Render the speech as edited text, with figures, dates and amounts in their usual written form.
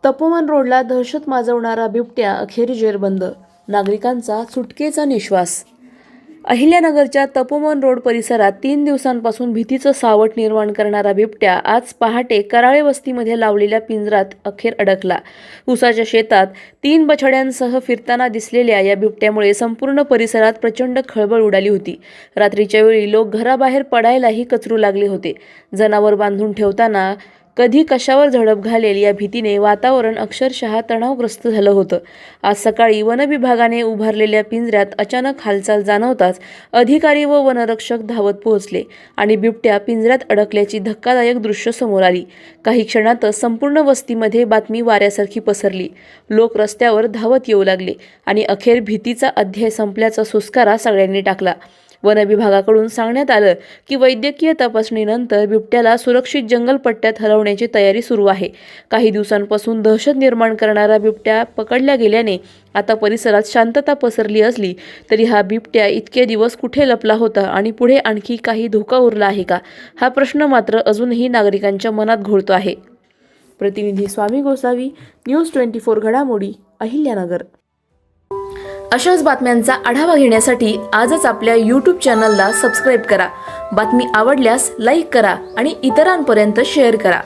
तपोवन रोडला दहशत माजवणारा बिबट्या अखेर जेरबंद, नागरिकांचा सुटकेचा निश्वास। अहिल्यानगरच्या तपोवन रोड परिसरात 3 दिवसांपासून भीतीचं सावट निर्माण करणारा बिबट्या आज पहाटे कराळे वस्तीमध्ये लावलेल्या पिंजरात अखेर अडकला। ऊसाच्या शेतात 3 बछड्यांसह फिरताना दिसलेल्या या बिबट्यामुळे संपूर्ण परिसरात प्रचंड खळबळ उडाली होती। रात्रीच्या वेळी लोक घराबाहेर पडायलाही कचरू लागले होते। जनावर बांधून ठेवताना कधी कशावर झडप घालेल या भीतीने वातावरण अक्षरशः तणावग्रस्त झालं होतं। आज सकाळी वन विभागाने उभारलेल्या पिंजऱ्यात अचानक हालचाल जाणवताच अधिकारी व वनरक्षक धावत पोहोचले आणि बिबट्या पिंजऱ्यात अडकल्याची धक्कादायक दृश्य समोर आली। काही क्षणातच संपूर्ण वस्तीमध्ये बातमी वाऱ्यासारखी पसरली। लोक रस्त्यावर धावत येऊ लागले आणि अखेर भीतीचा अध्याय संपल्याचा सुस्कारा सगळ्यांनी टाकला। वन विभागाकडून सांगण्यात आलं की वैद्यकीय तपासणीनंतर बिबट्याला सुरक्षित जंगल पट्ट्यात हलवण्याची तयारी सुरू आहे। काही दिवसांपासून दहशत निर्माण करणारा बिबट्या पकडला गेल्याने आता परिसरात शांतता पसरली असली तरी हा बिबट्या इतके दिवस कुठे लपला होता आणि पुढे आणखी काही धोका उरला आहे का, हा प्रश्न मात्र अजूनही नागरिकांच्या मनात घोळतो आहे। प्रतिनिधी स्वामी गोसावी, न्यूज 24 घडामोडी, अहिल्यानगर। अशाच बातम्यांचा आढावा घेण्यासाठी आजच आपल्या YouTube चॅनलला सबस्क्राईब करा। बातमी आवडल्यास लाईक करा आणि इतरांपर्यंत शेअर करा।